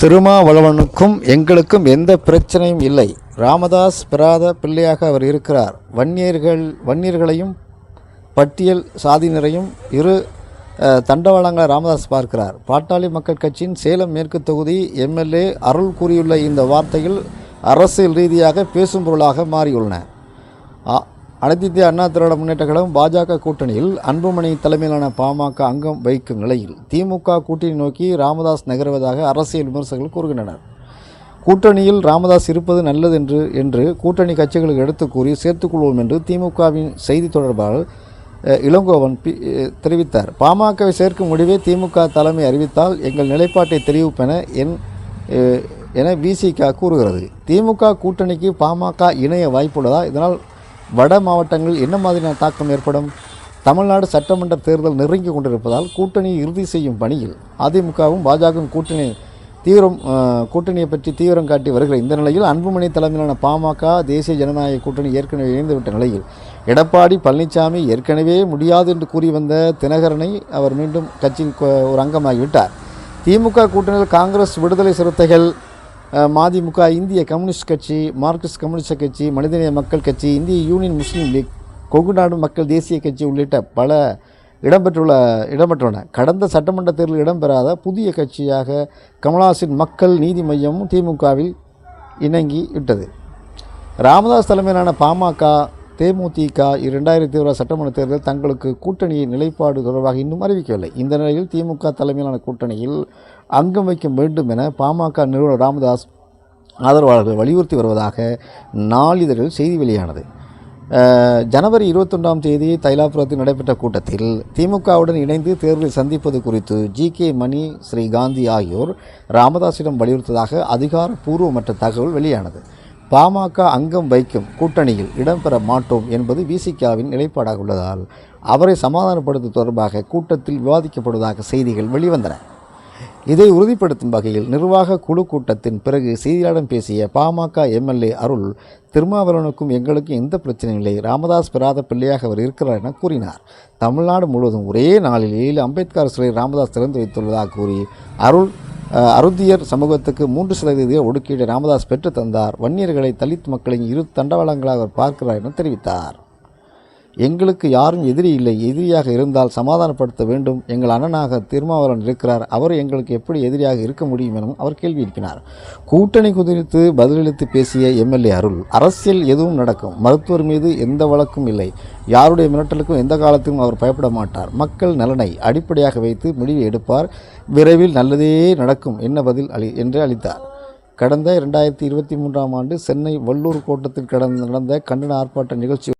திருமாவளவனுக்கும் எங்களுக்கும் எந்த பிரச்சனையும் இல்லை. ராமதாஸ் பெறாத பிள்ளையாக அவர் இருக்கிறார். வன்னியர்களையும் பட்டியல் சாதியினரையும் இரு தண்டவாளங்களை ராமதாஸ் பார்க்கிறார். பாட்டாளி மக்கள் கட்சியின் சேலம் மேற்கு தொகுதி எம்எல்ஏ அருள் கூறியுள்ள இந்த வார்த்தைகள் அரசியல் ரீதியாக பேசும் பொருளாக மாறியுள்ளன. அனைத்து இந்திய அண்ணா திராவிட முன்னேற்ற கழகம் பாஜக கூட்டணியில் அன்புமணி தலைமையிலான பாமக அங்கம் வகிக்கும் நிலையில் திமுக கூட்டணி நோக்கி ராமதாஸ் நகர்வதாக அரசியல் விமர்சகர்கள் கூறுகின்றனர். கூட்டணியில் ராமதாஸ் இருப்பது நல்லது என்று கூட்டணி கட்சிகளுக்கு எடுத்து கூறி சேர்த்துக்கொள்வோம் என்று திமுகவின் செய்தி தொடர்பாளர் இளங்கோவன் தெரிவித்தார். பாமகவை சேர்க்கும் முடிவை திமுக தலைமை அறிவித்தால் எங்கள் நிலைப்பாட்டை தெரிவிப்பென என விசிக கூறுகிறது. திமுக கூட்டணிக்கு பாமக இணைய வாய்ப்புள்ளதா? இதனால் வட மாவட்டங்களில் என்ன மாதிரியான தாக்கம் ஏற்படும்? தமிழ்நாடு சட்டமன்ற தேர்தல் நெருங்கி கொண்டிருப்பதால் கூட்டணியை இறுதி செய்யும் பணியில் அதிமுகவும் பாஜகவும் கூட்டணியை பற்றி தீவிரம் காட்டி வருகிற இந்த நிலையில் அன்புமணி தலைமையிலான பாமக தேசிய ஜனநாயக கூட்டணி ஏற்கனவே இணைந்துவிட்ட நிலையில் எடப்பாடி பழனிசாமி ஏற்கனவே முடியாது என்று கூறி வந்த தினகரனை அவர் மீண்டும் கட்சியில் ஒரு அங்கமாகிவிட்டார். திமுக கூட்டணியில் காங்கிரஸ், விடுதலை சிறுத்தைகள், மதிமுக, இந்திய கம்யூனிஸ்ட் கட்சி, மார்க்சிஸ்ட் கம்யூனிஸ்ட் கட்சி, மனிதநேய மக்கள் கட்சி, இந்திய யூனியன் முஸ்லீம் லீக், கொங்குநாடு மக்கள் தேசிய கட்சி உள்ளிட்ட பல இடம்பெற்றுள்ளன. கடந்த சட்டமன்ற தேர்தலில் இடம்பெறாத புதிய கட்சியாக கமல்ஹாசன் மக்கள் நீதி மையமும் திமுகவில் இணங்கி விட்டது. ராமதாஸ் தலைமையிலான பாமக, தேமுதிக 2020 சட்டமன்ற தேர்தல் தங்களுக்கு கூட்டணியின் நிலைப்பாடு தொடர்பாக இன்னும் அறிவிக்கவில்லை. இந்த நிலையில் திமுக தலைமையிலான கூட்டணியில் அங்கம் வைக்க வேண்டும் என பாமக நிறுவனர் ராமதாஸ் ஆதரவாளர்கள் வலியுறுத்தி வருவதாக நாளிதழில் செய்தி வெளியானது. ஜனவரி 21ஆம் தேதி தைலாபுரத்தில் நடைபெற்ற கூட்டத்தில் திமுகவுடன் இணைந்து தேர்தலை சந்திப்பது குறித்து ஜி.கே. மணி, ஸ்ரீகாந்தி ஆகியோர் ராமதாஸிடம் வலியுறுத்ததாக அதிகாரப்பூர்வமற்ற தகவல் வெளியானது. பாமக அங்கம் வைக்கும் கூட்டணியில் இடம்பெற மாட்டோம் என்பது விசிகாவின் நிலைப்பாடாக உள்ளதால் அவரை சமாதானப்படுத்துவது தொடர்பாக கூட்டத்தில் விவாதிக்கப்படுவதாக செய்திகள் வெளிவந்தன. இதை உறுதிப்படுத்தும் வகையில் நிர்வாக குழு கூட்டத்தின் பிறகு செய்தியாளரிடம் பேசிய பாமக எம்எல்ஏ அருள், திருமாவளவனுக்கும் எங்களுக்கும் எந்த பிரச்சனையும் இல்லை. ராமதாஸ் பெறாத பிள்ளையாக அவர் இருக்கிறார் என கூறினார். தமிழ்நாடு முழுவதும் ஒரே நாளில் 7 அம்பேத்கர் சிலை ராமதாஸ் திறந்து வைத்துள்ளதாக கூறி அருந்தியர் சமூகத்துக்கு 3% ஒதுக்கீடு ராமதாஸ் பெற்று தந்தார். வன்னியர்களை, தலித் மக்களின் இரு தண்டவாளங்களாக அவர் பார்க்கிறார் என தெரிவித்தார். எங்களுக்கு யாரும் எதிரி இல்லை. எதிரியாக இருந்தால் சமாதானப்படுத்த வேண்டும். எங்கள் அண்ணனாக திருமாவளவன் இருக்கிறார். அவர் எங்களுக்கு எப்படி எதிரியாக இருக்க முடியும் என அவர் கேள்வி எழுப்பினார். கூட்டணி குறித்து பதிலளித்து பேசிய எம்எல்ஏ அருள், அரசியல் எதுவும் நடக்கும். மருத்துவர் மீது எந்த வழக்கும் இல்லை. யாருடைய மிரட்டலுக்கும் எந்த காலத்திலும் அவர் பயப்பட மாட்டார். மக்கள் நலனை அடிப்படையாக வைத்து முடிவை எடுப்பார். விரைவில் நல்லதே நடக்கும் என்ன பதில் என்று அளித்தார். கடந்த 2023ஆம் ஆண்டு சென்னை வள்ளூர் கோட்டத்தில் நடந்த கண்டன ஆர்ப்பாட்ட நிகழ்ச்சி